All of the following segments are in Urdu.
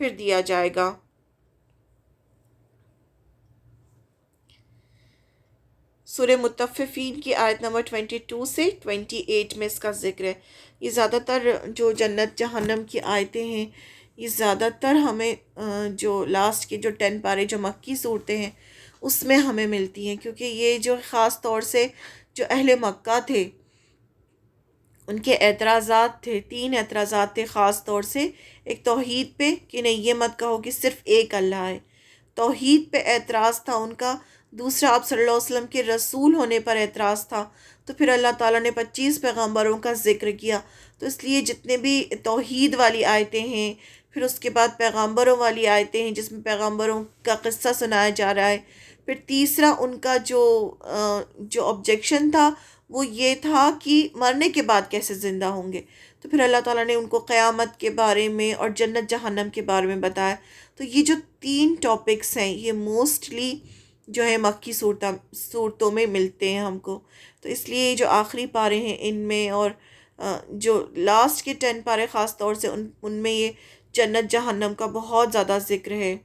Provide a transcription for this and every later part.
پھر دیا جائے گا۔ سورہ مطففین کی آیت نمبر 22 سے 28 میں اس کا ذکر ہے۔ یہ زیادہ تر جو جنت جہنم کی آیتیں ہیں، یہ زیادہ تر ہمیں جو لاسٹ کے جو 10 پارے جو مکی صورتیں ہیں اس میں ہمیں ملتی ہیں، کیونکہ یہ جو خاص طور سے جو اہل مکہ تھے ان کے اعتراضات تھے، 3 اعتراضات تھے خاص طور سے۔ ایک توحید پہ کہ نہیں یہ مت کہو کہ صرف ایک اللہ ہے، توحید پہ اعتراض تھا ان کا۔ دوسرا آپ صلی اللہ علیہ وسلم کے رسول ہونے پر اعتراض تھا، تو پھر اللہ تعالیٰ نے 25 پیغمبروں کا ذکر کیا، تو اس لیے جتنے بھی توحید والی آیتیں ہیں، پھر اس کے بعد پیغمبروں والی آیتیں ہیں جس میں پیغمبروں کا قصہ سنایا جا رہا ہے۔ پھر تیسرا ان کا جو آبجیکشن تھا وہ یہ تھا کہ مرنے کے بعد کیسے زندہ ہوں گے، تو پھر اللہ تعالیٰ نے ان کو قیامت کے بارے میں اور جنت جہنم کے بارے میں بتایا۔ تو یہ جو 3 ٹاپکس ہیں یہ موسٹلی جو ہے مکی صورتوں میں ملتے ہیں ہم کو، تو اس لیے جو آخری پارے ہیں ان میں اور جو لاسٹ کے 10 پارے خاص طور سے ان میں یہ جنت جہنم کا بہت زیادہ ذکر ہے۔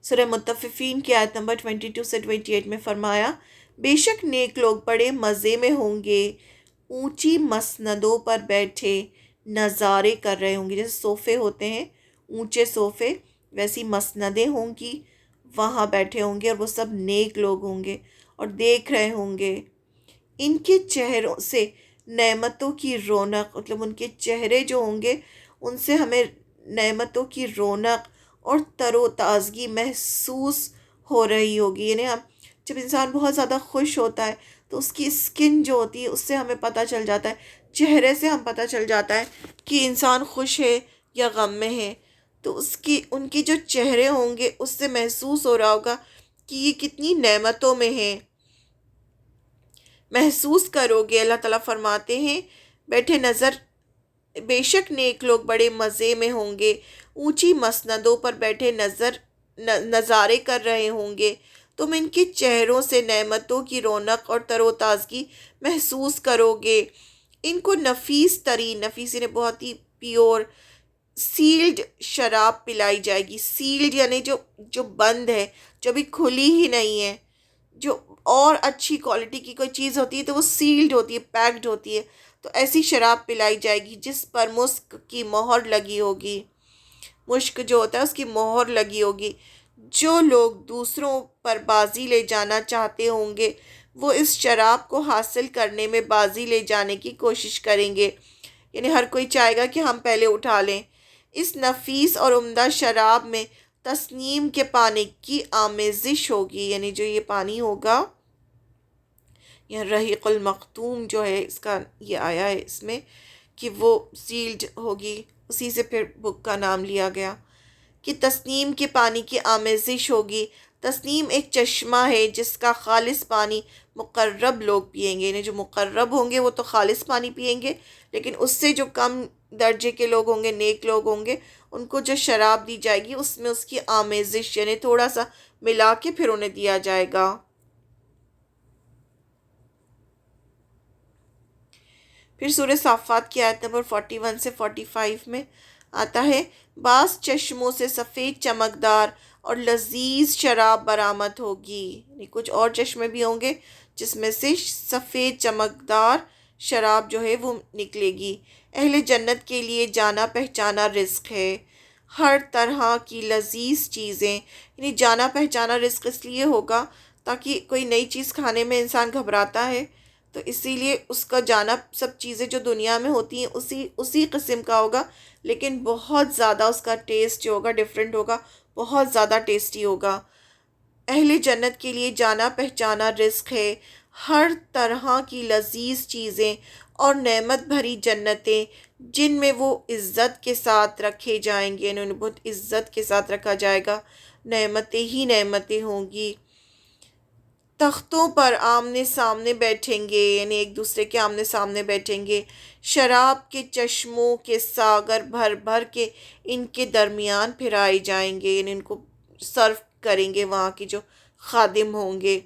سورہ مطففین کی آیت نمبر 22 سے 28 میں فرمایا، بے شک نیک لوگ بڑے مزے میں ہوں گے، اونچی مسندوں پر بیٹھے نظارے کر رہے ہوں گے۔ جیسے صوفے ہوتے ہیں اونچے صوفے، ویسی مسندیں ہوں گی، وہاں بیٹھے ہوں گے، اور وہ سب نیک لوگ ہوں گے اور دیکھ رہے ہوں گے۔ ان کے چہروں سے نعمتوں کی رونق، مطلب ان کے چہرے جو ہوں گے ان سے ہمیں نعمتوں کی رونق اور تر و تازگی محسوس ہو رہی ہوگی۔ یعنی جب انسان بہت زیادہ خوش ہوتا ہے تو اس کی اسکن جو ہوتی ہے اس سے ہمیں پتہ چل جاتا ہے، چہرے سے ہم پتہ چل جاتا ہے کہ انسان خوش ہے یا غم میں ہے، تو ان کی جو چہرے ہوں گے اس سے محسوس ہو رہا ہوگا کہ یہ کتنی نعمتوں میں ہیں، محسوس کرو گے۔ اللہ تعالیٰ فرماتے ہیں بیٹھے نظر، بے شک نیک لوگ بڑے مزے میں ہوں گے، اونچی مسندوں پر بیٹھے نظارے کر رہے ہوں گے، تم ان کے چہروں سے نعمتوں کی رونق اور تر و تازگی محسوس کرو گے۔ ان کو نفیس ترین، نفیس یعنی بہت ہی پیور سیلڈ شراب پلائی جائے گی۔ سیلڈ یعنی جو بند ہے، جو ابھی کھلی ہی نہیں ہے۔ جو اور اچھی کوالٹی کی کوئی چیز ہوتی ہے تو وہ سیلڈ ہوتی ہے، پیکڈ ہوتی ہے، تو ایسی شراب پلائی جائے گی جس پر مسک کی مہر لگی ہوگی۔ مشک جو ہوتا ہے اس کی مہر لگی ہوگی۔ جو لوگ دوسروں پر بازی لے جانا چاہتے ہوں گے وہ اس شراب کو حاصل کرنے میں بازی لے جانے کی کوشش کریں گے، یعنی ہر کوئی چاہے گا کہ ہم پہلے اٹھا لیں۔ اس نفیس اور عمدہ شراب میں تسنیم کے پانی کی آمیزش ہوگی، یعنی جو یہ پانی ہوگا، یہ رحیق المختوم جو ہے اس کا یہ آیا ہے اس میں کہ وہ سیلڈ ہوگی، اسی سے پھر بک کا نام لیا گیا کہ تسنیم کے پانی کی آمیزش ہوگی۔ تسنیم ایک چشمہ ہے جس کا خالص پانی مقرب لوگ پئیں گے، یعنی جو مقرب ہوں گے وہ تو خالص پانی پئیں گے، لیکن اس سے جو کم درجے کے لوگ ہوں گے، نیک لوگ ہوں گے، ان کو جو شراب دی جائے گی اس میں اس کی آمیزش یعنی تھوڑا سا ملا کے پھر انہیں دیا جائے گا۔ پھر سورہ صافات کی آیت نمبر 41 سے 45 میں آتا ہے، بعض چشموں سے سفید چمکدار اور لذیذ شراب برآمد ہوگی، یعنی کچھ اور چشمے بھی ہوں گے جس میں سے سفید چمکدار شراب جو ہے وہ نکلے گی۔ اہل جنت کے لیے جانا پہچانا رزق ہے، ہر طرح کی لذیذ چیزیں، یعنی جانا پہچانا رزق اس لیے ہوگا تاکہ کوئی نئی چیز کھانے میں انسان گھبراتا ہے تو اسی لیے اس کا جانا، سب چیزیں جو دنیا میں ہوتی ہیں اسی قسم کا ہوگا، لیکن بہت زیادہ اس کا ٹیسٹ جو ہوگا ڈیفرنٹ ہوگا، بہت زیادہ ٹیسٹی ہوگا۔ اہل جنت کے لیے جانا پہچانا رزق ہے، ہر طرح کی لذیذ چیزیں اور نعمت بھری جنتیں جن میں وہ عزت کے ساتھ رکھے جائیں گے، یعنی انہیں بہت عزت کے ساتھ رکھا جائے گا، نعمتیں ہی نعمتیں ہوں گی۔ تختوں پر آمنے سامنے بیٹھیں گے، یعنی ایک دوسرے کے آمنے سامنے بیٹھیں گے، شراب کے چشموں کے ساغر بھر بھر کے ان کے درمیان پھرائے جائیں گے، یعنی ان کو سرو کریں گے وہاں کے جو خادم ہوں گے۔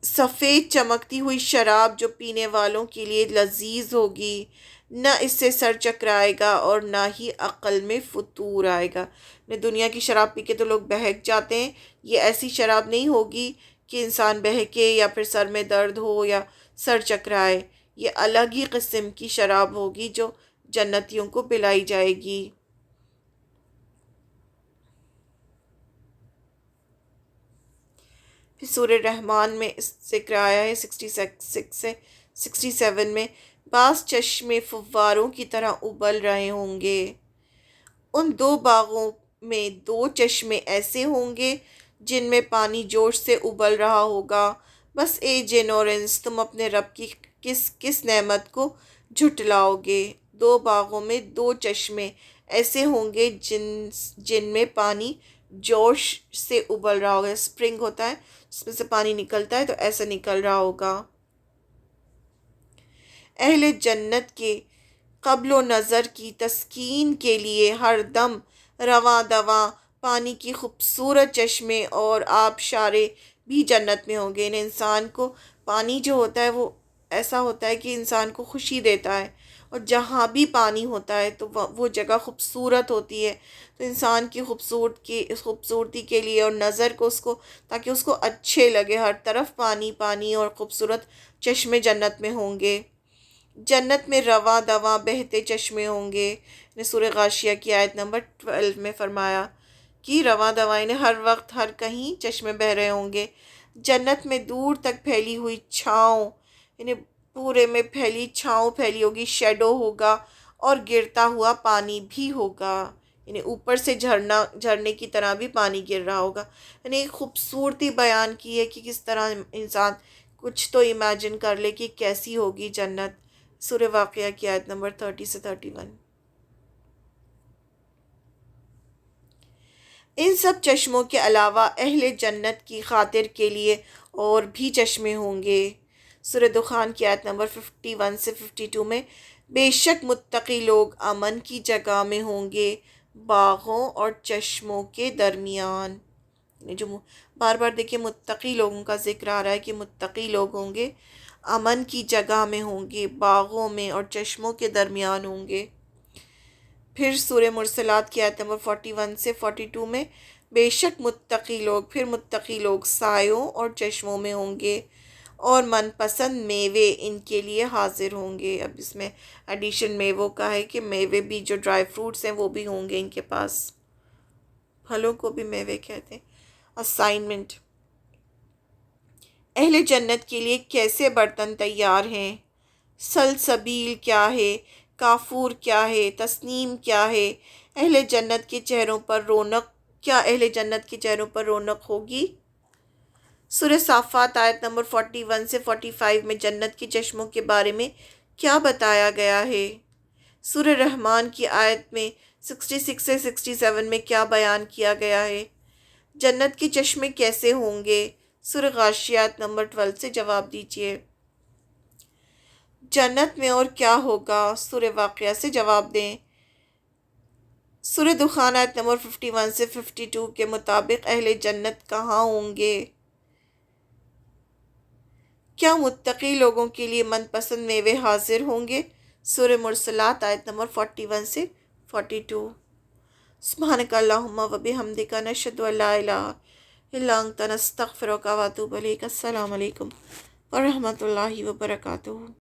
سفید چمکتی ہوئی شراب جو پینے والوں کے لیے لذیذ ہوگی، نہ اس سے سر چکرائے گا اور نہ ہی عقل میں فطور آئے گا۔ دنیا کی شراب پی کے تو لوگ بہک جاتے ہیں، یہ ایسی شراب نہیں ہوگی کہ انسان بہکے یا پھر سر میں درد ہو یا سر چکرائے۔ یہ الگ ہی قسم کی شراب ہوگی جو جنتیوں کو پلائی جائے گی۔ پھر سورہ رحمان میں اس ذکر آیا ہے 66 سے 67 میں، بعض چشمے فواروں کی طرح ابل رہے ہوں گے۔ ان دو باغوں میں دو چشمے ایسے ہوں گے جن میں پانی جوش سے ابل رہا ہوگا۔ بس اے جن اور انس، تم اپنے رب کی کس کس نعمت کو جھٹلاؤ گے؟ دو باغوں میں دو چشمے ایسے ہوں گے جن میں پانی جوش سے ابل رہا ہوگا۔ اسپرنگ ہوتا ہے، اس میں سے پانی نکلتا ہے تو ایسا نکل رہا ہوگا۔ اہل جنت کے قبل و نظر کی تسکین کے لیے ہر دم رواں دواں پانی کی خوبصورت چشمے اور آبشارے بھی جنت میں ہوں گے۔ انسان کو پانی جو ہوتا ہے وہ ایسا ہوتا ہے کہ انسان کو خوشی دیتا ہے، اور جہاں بھی پانی ہوتا ہے تو وہ جگہ خوبصورت ہوتی ہے۔ تو انسان کی خوبصورتی کے لیے اور نظر کو تاکہ اس کو اچھے لگے، ہر طرف پانی پانی اور خوبصورت چشمے جنت میں ہوں گے۔ جنت میں رواں دواں بہتے چشمے ہوں گے۔ سورہ غاشیہ کی آیت نمبر 12 میں فرمایا کہ رواں دواں ہر وقت ہر کہیں چشمے بہہ رہے ہوں گے۔ جنت میں دور تک پھیلی ہوئی چھاؤں، پورے میں چھاؤں پھیلی ہوگی، شیڈو ہوگا اور گرتا ہوا پانی بھی ہوگا، اوپر سے جھرنے کی طرح بھی پانی گر رہا ہوگا۔ ایک خوبصورتی بیان کی ہے کہ کس طرح انسان کچھ تو امیجن کر لے کہ کیسی ہوگی جنت۔ سورہ واقعہ کی آیت نمبر 30 سے 31۔ ان سب چشموں کے علاوہ اہل جنت کی خاطر کے لیے اور بھی چشمے ہوں گے۔ سورہ دخان کی آیت نمبر 51 سے 52 میں، بے شک متقی لوگ امن کی جگہ میں ہوں گے، باغوں اور چشموں کے درمیان۔ جو بار بار دیکھیں متقی لوگوں کا ذکر آ رہا ہے کہ متقی لوگ ہوں گے، امن کی جگہ میں ہوں گے، باغوں میں اور چشموں کے درمیان ہوں گے۔ پھر سورہ مرسلات کی آیت نمبر 41 سے 42 میں، بے شک متقی لوگ سایوں اور چشموں میں ہوں گے اور من پسند میوے ان کے لیے حاضر ہوں گے۔ اب اس میں ایڈیشن میووں کا ہے کہ میوے بھی جو ڈرائی فروٹس ہیں وہ بھی ہوں گے ان کے پاس، پھلوں کو بھی میوے کہتے ہیں۔ اسائنمنٹ: اہل جنت کے لیے کیسے برتن تیار ہیں؟ سلسبیل کیا ہے؟ کافور کیا ہے؟ تسنیم کیا ہے؟ اہل جنت کے چہروں پر رونق، کیا اہل جنت کے چہروں پر رونق ہوگی؟ سورہ صافات آیت نمبر 41 سے 45 میں جنت کے چشموں کے بارے میں کیا بتایا گیا ہے؟ سورہ رحمان کی آیت میں 66 سے 67 میں کیا بیان کیا گیا ہے؟ جنت کے چشمے کیسے ہوں گے؟ سورہ غاشیہ آیت نمبر 12 سے جواب دیجیے۔ جنت میں اور کیا ہوگا؟ سورہ واقعہ سے جواب دیں۔ سورہ دخان آیت نمبر 51 سے 52 کے مطابق اہل جنت کہاں ہوں گے؟ کیا متقی لوگوں کے لیے من پسند میوے حاضر ہوں گے؟ سورہ مرسلات آیت نمبر 41 سے 42۔ سبحانک اللہم و بحمدک، نشہد ان لا الہ الا انت، نستغفرک و نتوب الیک۔ السلام علیکم ورحمۃ اللہ وبرکاتہ۔